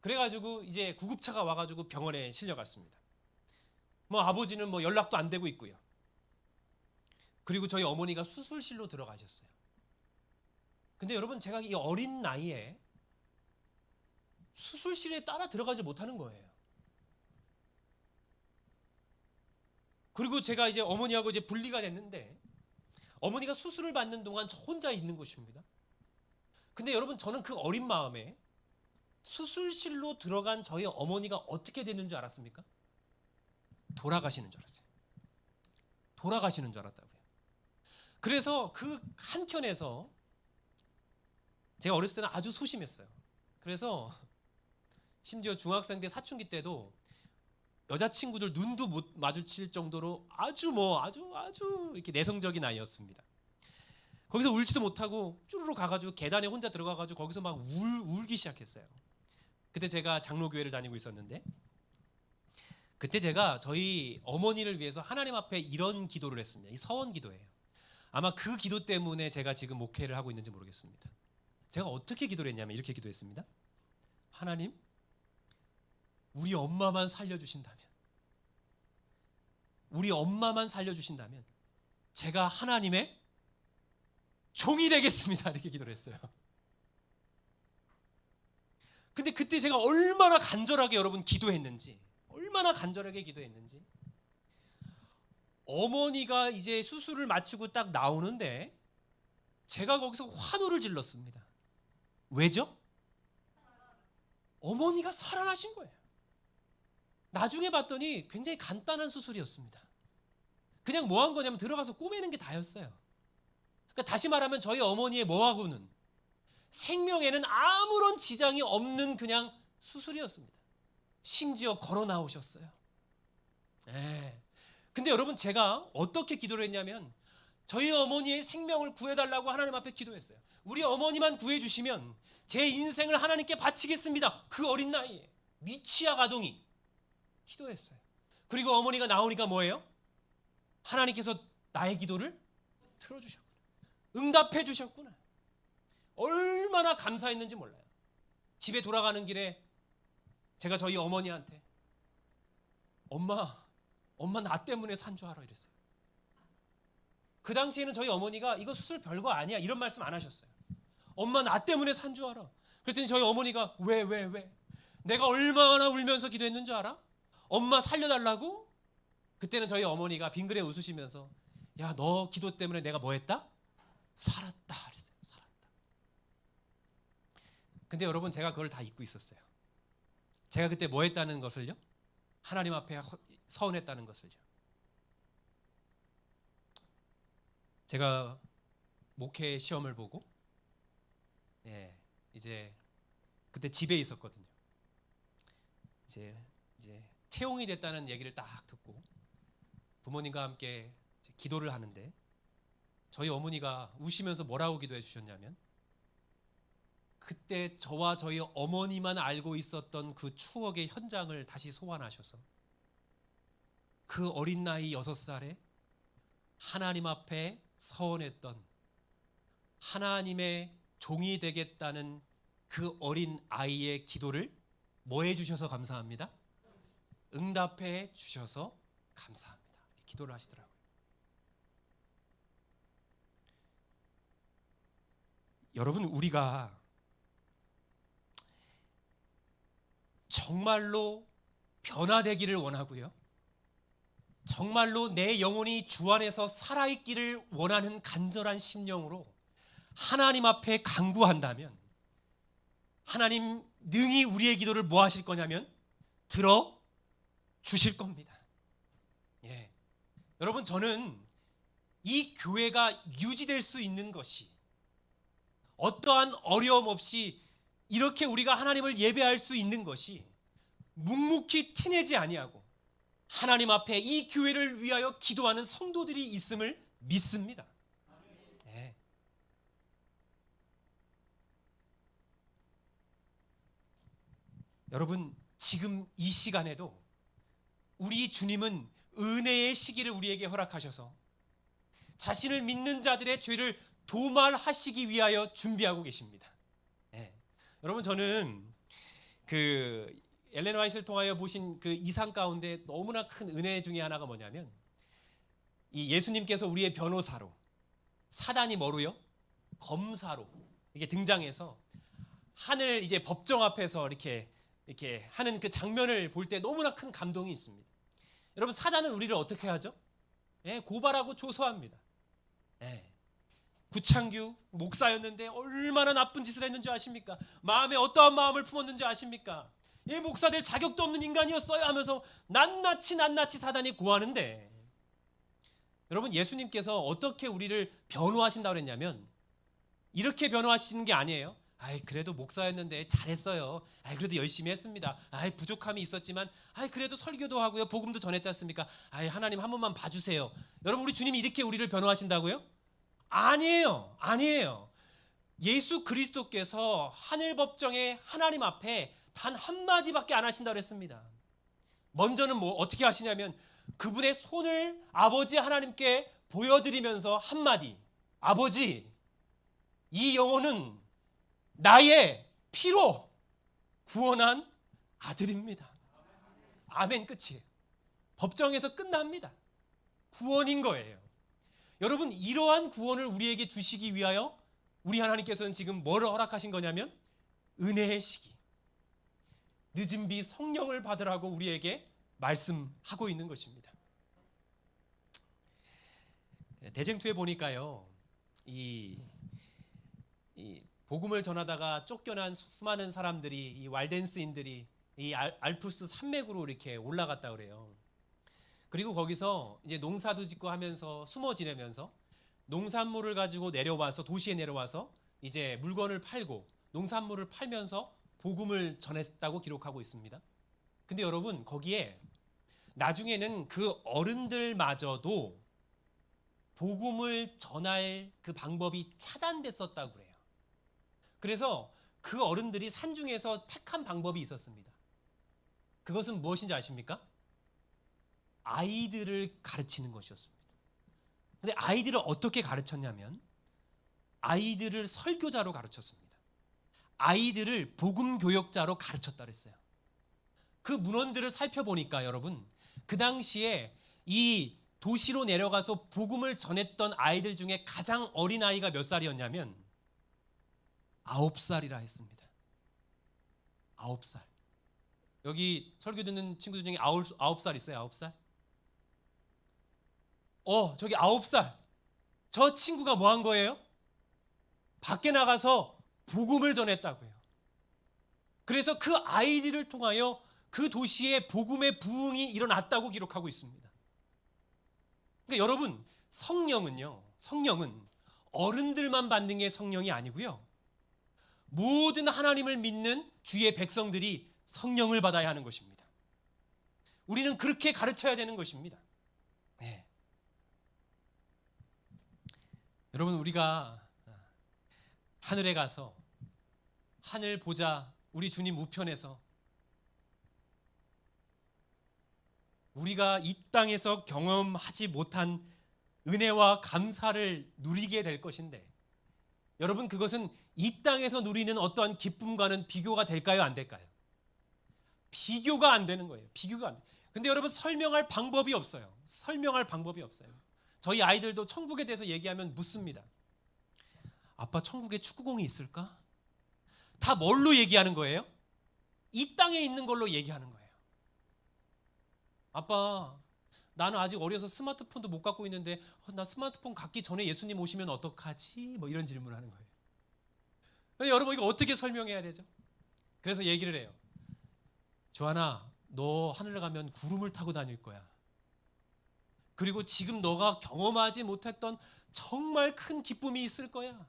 그래가지고 이제 구급차가 와가지고 병원에 실려갔습니다. 뭐 아버지는 뭐 연락도 안 되고 있고요. 그리고 저희 어머니가 수술실로 들어가셨어요. 근데 여러분, 제가 이 어린 나이에 수술실에 따라 들어가지 못하는 거예요. 그리고 제가 이제 어머니하고 이제 분리가 됐는데 어머니가 수술을 받는 동안 저 혼자 있는 것입니다. 근데 여러분, 저는 그 어린 마음에 수술실로 들어간 저희 어머니가 어떻게 됐는 줄 알았습니까? 돌아가시는 줄 알았어요. 돌아가시는 줄 알았다고요. 그래서 그 한켠에서 제가 어렸을 때는 아주 소심했어요. 그래서 심지어 중학생 때 사춘기 때도 여자친구들 눈도 못 마주칠 정도로 아주 이렇게 내성적인 아이였습니다. 거기서 울지도 못하고 쭈르르 가가지고 계단에 혼자 들어가가지고 거기서 막 울기 시작했어요. 그때 제가 장로교회를 다니고 있었는데, 그때 제가 저희 어머니를 위해서 하나님 앞에 이런 기도를 했습니다. 이 서원 기도예요. 아마 그 기도 때문에 제가 지금 목회를 하고 있는지 모르겠습니다. 제가 어떻게 기도를 했냐면 이렇게 기도했습니다. 하나님, 우리 엄마만 살려주신다면, 우리 엄마만 살려주신다면 제가 하나님의 종이 되겠습니다. 이렇게 기도를 했어요. 근데 그때 제가 얼마나 간절하게 여러분 기도했는지, 얼마나 간절하게 기도했는지, 어머니가 이제 수술을 마치고 딱 나오는데 제가 거기서 환호를 질렀습니다. 왜죠? 어머니가 살아나신 거예요. 나중에 봤더니 굉장히 간단한 수술이었습니다. 그냥 뭐 한 거냐면 들어가서 꼬매는 게 다였어요. 그러니까 다시 말하면 저희 어머니의 뭐하고는 생명에는 아무런 지장이 없는 그냥 수술이었습니다. 심지어 걸어 나오셨어요. 근데 여러분, 제가 어떻게 기도를 했냐면 저희 어머니의 생명을 구해달라고 하나님 앞에 기도했어요. 우리 어머니만 구해주시면 제 인생을 하나님께 바치겠습니다. 그 어린 나이에 미취학 아동이 기도했어요. 그리고 어머니가 나오니까 뭐예요? 하나님께서 나의 기도를 들어주셨구나, 응답해 주셨구나. 얼마나 감사했는지 몰라요. 집에 돌아가는 길에 제가 저희 어머니한테 엄마 나 때문에 산 줄 알아 이랬어요. 그 당시에는 저희 어머니가 이거 수술 별거 아니야 이런 말씀 안 하셨어요. 엄마 나 때문에 산 줄 알아. 그랬더니 저희 어머니가 왜? 내가 얼마나 울면서 기도했는 줄 알아? 엄마 살려달라고? 그때는 저희 어머니가 빙그레 웃으시면서 야, 너 기도 때문에 내가 뭐 했다? 살았다 그랬어요. 살았다. 근데 여러분, 제가 그걸 다 잊고 있었어요. 제가 그때 뭐 했다는 것을요? 하나님 앞에 서운했다는 것을요. 제가 목회 시험을 보고 이제 그때 집에 있었거든요. 이제 채용이 됐다는 얘기를 딱 듣고 부모님과 함께 기도를 하는데 저희 어머니가 우시면서 뭐라고 기도해 주셨냐면, 그때 저와 저희 어머니만 알고 있었던 그 추억의 현장을 다시 소환하셔서 그 어린 나이 6살에 하나님 앞에 서원했던 하나님의 종이 되겠다는 그 어린 아이의 기도를 뭐 해주셔서 감사합니다? 응답해 주셔서 감사합니다. 기도를 하시더라고요. 여러분, 우리가 정말로 변화되기를 원하고요, 정말로 내 영혼이 주 안에서 살아있기를 원하는 간절한 심령으로 하나님 앞에 간구한다면 하나님 능히 우리의 기도를 뭐 하실 거냐면 들어 주실 겁니다. 여러분, 저는 이 교회가 유지될 수 있는 것이, 어떠한 어려움 없이 이렇게 우리가 하나님을 예배할 수 있는 것이 묵묵히 티내지 아니하고 하나님 앞에 이 교회를 위하여 기도하는 성도들이 있음을 믿습니다. 여러분, 지금 이 시간에도 우리 주님은 은혜의 시기를 우리에게 허락하셔서 자신을 믿는 자들의 죄를 도말하시기 위하여 준비하고 계십니다. 여러분, 저는 그 엘렌 화이트를 통하여 보신 그 이상 가운데 너무나 큰 은혜 중에 하나가 뭐냐면, 이 예수님께서 우리의 변호사로, 사단이 뭐로요? 검사로 이게 등장해서 하늘 이제 법정 앞에서 이렇게 하는 그 장면을 볼 때 너무나 큰 감동이 있습니다. 여러분, 사단은 우리를 어떻게 하죠? 고발하고 조소합니다. 구창규 목사였는데 얼마나 나쁜 짓을 했는지 아십니까? 마음에 어떠한 마음을 품었는지 아십니까? 목사 될 자격도 없는 인간이었어요 하면서 낱낱이 사단이 고하는데, 여러분, 예수님께서 어떻게 우리를 변호하신다고 그랬냐면 이렇게 변호하시는 게 아니에요. 그래도 목사였는데 잘했어요. 그래도 열심히 했습니다. 부족함이 있었지만 그래도 설교도 하고요, 복음도 전했지 않습니까? 하나님 한 번만 봐주세요. 여러분, 우리 주님이 이렇게 우리를 변호하신다고요? 아니에요. 예수 그리스도께서 하늘 법정에 하나님 앞에 단 한마디밖에 안 하신다고 그랬습니다. 먼저는 어떻게 하시냐면 그분의 손을 아버지 하나님께 보여드리면서 한마디, 아버지, 이 영혼은 나의 피로 구원한 아들입니다. 아멘. 끝이에요. 법정에서 끝납니다. 구원인 거예요. 여러분, 이러한 구원을 우리에게 주시기 위하여 우리 하나님께서는 지금 뭐를 허락하신 거냐면 은혜의 시기, 늦은 비 성령을 받으라고 우리에게 말씀하고 있는 것입니다. 대쟁투에 보니까요, 이 복음을 전하다가 쫓겨난 수많은 사람들이, 이 walden스인들이 이 알프스 산맥으로 이렇게 올라갔다 그래요. 그리고 거기서 이제 농사도 짓고 하면서 숨어 지내면서 농산물을 가지고 내려와서, 도시에 내려와서 이제 물건을 팔고 농산물을 팔면서 복음을 전했다고 기록하고 있습니다. 근데 여러분, 거기에 나중에는 그 어른들마저도 복음을 전할 그 방법이 차단됐었다고 그래요. 그래서 그 어른들이 산중에서 택한 방법이 있었습니다. 그것은 무엇인지 아십니까? 아이들을 가르치는 것이었습니다. 근데 아이들을 어떻게 가르쳤냐면 아이들을 설교자로 가르쳤습니다. 아이들을 복음 교역자로 가르쳤다 그랬어요. 그 문헌들을 살펴보니까 여러분, 그 당시에 이 도시로 내려가서 복음을 전했던 아이들 중에 가장 어린 아이가 몇 살이었냐면 9살이라 했습니다. 9살. 여기 설교 듣는 친구들 중에 9살 있어요? 9살? 저기 9살. 저 친구가 뭐 한 거예요? 밖에 나가서 복음을 전했다고요. 그래서 그 아이들을 통하여 그 도시에 복음의 부흥이 일어났다고 기록하고 있습니다. 그러니까 여러분, 성령은 어른들만 받는 게 성령이 아니고요, 모든 하나님을 믿는 주의 백성들이 성령을 받아야 하는 것입니다. 우리는 그렇게 가르쳐야 되는 것입니다. 여러분, 우리가 하늘에 가서 하늘 보자, 우리 주님 우편에서 우리가 이 땅에서 경험하지 못한 은혜와 감사를 누리게 될 것인데, 여러분, 그것은 이 땅에서 누리는 어떠한 기쁨과는 비교가 될까요? 안 될까요? 비교가 안 되는 거예요. 비교가 안 돼. 근데 여러분, 설명할 방법이 없어요. 저희 아이들도 천국에 대해서 얘기하면 묻습니다. 아빠, 천국에 축구공이 있을까? 다 뭘로 얘기하는 거예요? 이 땅에 있는 걸로 얘기하는 거예요. 아빠, 나는 아직 어려서 스마트폰도 못 갖고 있는데 나 스마트폰 갖기 전에 예수님 오시면 어떡하지? 뭐 이런 질문을 하는 거예요. 여러분, 이거 어떻게 설명해야 되죠? 그래서 얘기를 해요. 조하나, 너 하늘 가면 구름을 타고 다닐 거야. 그리고 지금 너가 경험하지 못했던 정말 큰 기쁨이 있을 거야.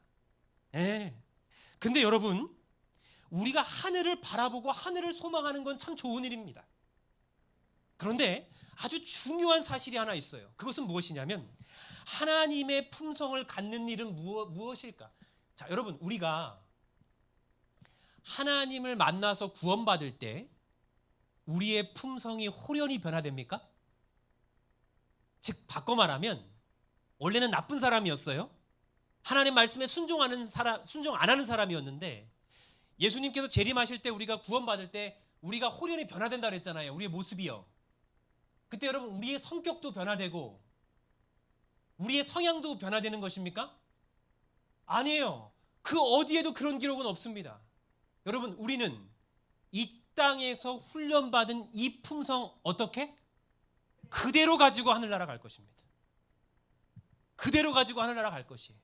근데 여러분, 우리가 하늘을 바라보고 하늘을 소망하는 건 참 좋은 일입니다. 그런데 아주 중요한 사실이 하나 있어요. 그것은 무엇이냐면 하나님의 품성을 갖는 일은 무엇일까? 자, 여러분, 우리가 하나님을 만나서 구원받을 때 우리의 품성이 호련히 변화됩니까? 즉, 바꿔 말하면 원래는 나쁜 사람이었어요. 하나님 말씀에 순종 안 하는 사람이었는데 예수님께서 재림하실 때, 우리가 구원받을 때 우리가 호련히 변화된다 그랬잖아요. 우리의 모습이요. 그때 여러분, 우리의 성격도 변화되고 우리의 성향도 변화되는 것입니까? 아니에요. 그 어디에도 그런 기록은 없습니다. 여러분, 우리는 이 땅에서 훈련받은 이 품성 어떻게? 그대로 가지고 하늘나라 갈 것입니다. 그대로 가지고 하늘나라 갈 것이에요.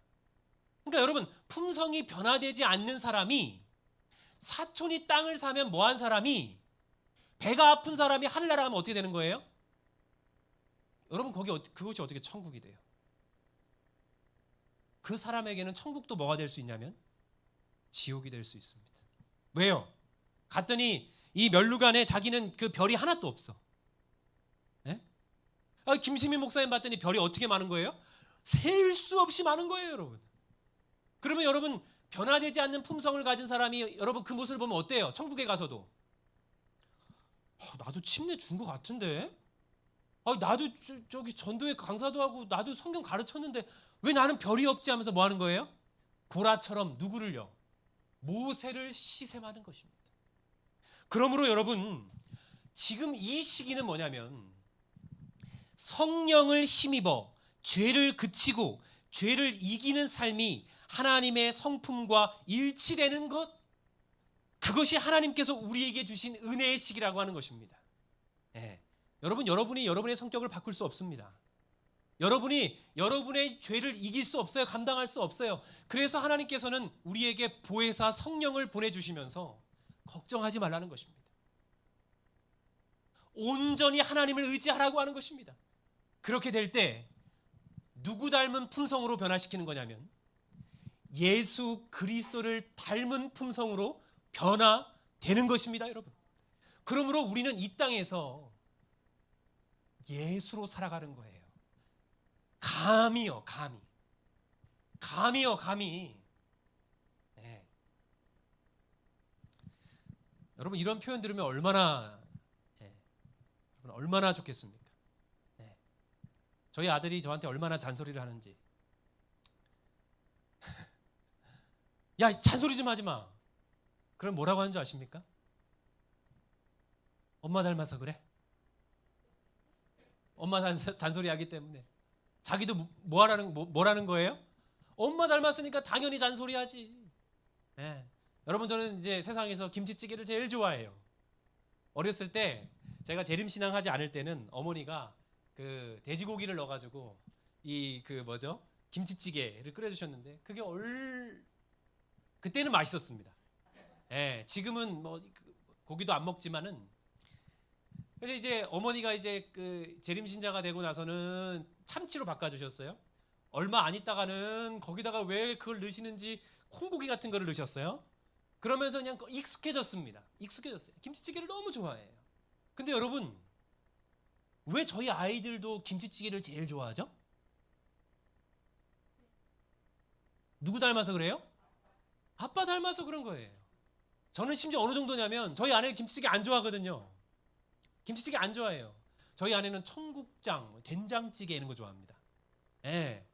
그러니까 여러분, 품성이 변화되지 않는 사람이, 사촌이 땅을 사면 뭐한 사람이, 배가 아픈 사람이 하늘나라 가면 어떻게 되는 거예요? 여러분, 그것이 어떻게 천국이 돼요? 그 사람에게는 천국도 뭐가 될 수 있냐면 지옥이 될 수 있습니다. 왜요? 갔더니 이 면류관에 자기는 그 별이 하나도 없어. 네? 김시민 목사님 봤더니 별이 어떻게 많은 거예요? 셀 수 없이 많은 거예요, 여러분. 그러면 여러분, 변화되지 않는 품성을 가진 사람이 여러분 그 모습을 보면 어때요? 천국에 가서도 나도 침례 준 것 같은데, 나도 저기 전도회 강사도 하고 나도 성경 가르쳤는데 왜 나는 별이 없지 하면서 뭐 하는 거예요? 고라처럼 누구를요? 모세를 시샘하는 것입니다. 그러므로 여러분, 지금 이 시기는 뭐냐면 성령을 힘입어 죄를 그치고 죄를 이기는 삶이 하나님의 성품과 일치되는 것, 그것이 하나님께서 우리에게 주신 은혜의 시기라고 하는 것입니다. 예. 여러분이 여러분의 성격을 바꿀 수 없습니다. 여러분이 여러분의 죄를 이길 수 없어요. 감당할 수 없어요. 그래서 하나님께서는 우리에게 보혜사 성령을 보내주시면서 걱정하지 말라는 것입니다. 온전히 하나님을 의지하라고 하는 것입니다. 그렇게 될 때 누구 닮은 품성으로 변화시키는 거냐면 예수 그리스도를 닮은 품성으로 변화되는 것입니다, 여러분. 그러므로 우리는 이 땅에서 예수로 살아가는 거예요. 감히요, 감히. 네. 여러분, 이런 표현 들으면 얼마나 좋겠습니까? 네. 저희 아들이 저한테 얼마나 잔소리를 하는지. 야, 잔소리 좀 하지 마. 그럼 뭐라고 하는 줄 아십니까? 엄마 닮아서 그래? 엄마 잔소리 하기 때문에. 자기도 뭐라는 거예요? 엄마 닮았으니까 당연히 잔소리 하지. 네. 여러분, 저는 이제 세상에서 김치찌개를 제일 좋아해요. 어렸을 때 제가 재림신앙 하지 않을 때는 어머니가 그 돼지고기를 넣어가지고 김치찌개를 끓여주셨는데 그게 그때는 맛있었습니다. 예, 지금은 뭐 고기도 안 먹지만은. 근데 이제 어머니가 이제 그 재림신자가 되고 나서는 참치로 바꿔주셨어요. 얼마 안 있다가는 거기다가 왜 그걸 넣으시는지 콩고기 같은 거를 넣으셨어요. 그러면서 그냥 익숙해졌습니다. 김치찌개를 너무 좋아해요. 근데 여러분, 왜 저희 아이들도 김치찌개를 제일 좋아하죠? 누구 닮아서 그래요? 아빠 닮아서 그런 거예요. 저는 심지어 어느 정도냐면 저희 아내는 김치찌개 안 좋아하거든요. 김치찌개 안 좋아해요. 저희 아내는 청국장, 된장찌개 이런 거 좋아합니다. 예.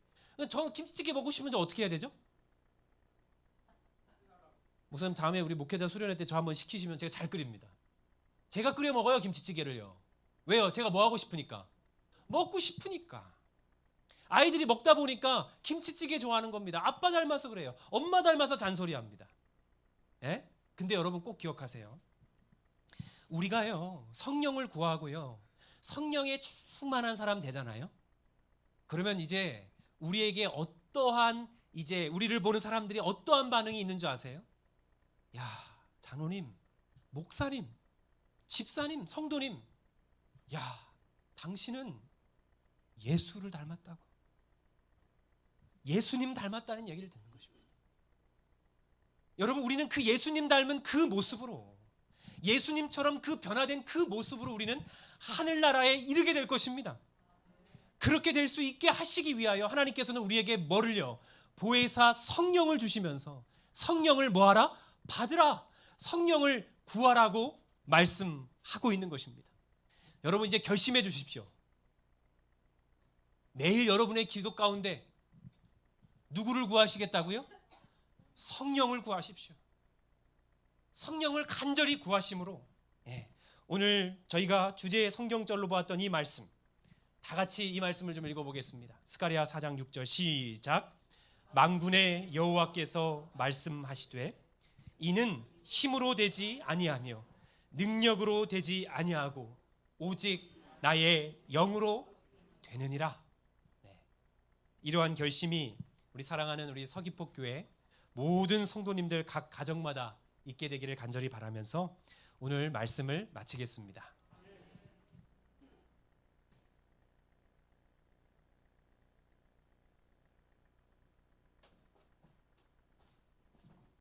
저 김치찌개 먹고 싶으면 어떻게 해야 되죠? 목사님, 다음에 우리 목회자 수련회 때 저 한번 시키시면 제가 잘 끓입니다. 제가 끓여 먹어요, 김치찌개를요. 왜요? 제가 뭐 하고 싶으니까. 먹고 싶으니까. 아이들이 먹다 보니까 김치찌개 좋아하는 겁니다. 아빠 닮아서 그래요. 엄마 닮아서 잔소리합니다. 예? 근데 여러분 꼭 기억하세요. 우리가요, 성령을 구하고요, 성령에 충만한 사람 되잖아요. 그러면 이제 우리에게 우리를 보는 사람들이 어떠한 반응이 있는 줄 아세요? 야, 장로님, 목사님, 집사님, 성도님, 야, 당신은 예수를 닮았다고. 예수님 닮았다는 얘기를 듣는 것입니다. 여러분, 우리는 그 예수님 닮은 그 모습으로, 예수님처럼 그 변화된 그 모습으로 우리는 하늘나라에 이르게 될 것입니다. 그렇게 될 수 있게 하시기 위하여 하나님께서는 우리에게 뭐를요? 보혜사 성령을 주시면서 성령을 뭐하라? 받으라. 성령을 구하라고 말씀하고 있는 것입니다. 여러분, 이제 결심해 주십시오. 매일 여러분의 기도 가운데 누구를 구하시겠다고요? 성령을 구하십시오. 성령을 간절히 구하심으로, 오늘 저희가 주제의 성경절로 보았던 이 말씀, 다 같이 이 말씀을 좀 읽어보겠습니다. 스가랴 4장 6절 시작. 만군의 여호와께서 말씀하시되 이는 힘으로 되지 아니하며 능력으로 되지 아니하고 오직 나의 영으로 되느니라. 이러한 결심이 우리 사랑하는 우리 서귀포교회 모든 성도님들 각 가정마다 있게 되기를 간절히 바라면서 오늘 말씀을 마치겠습니다.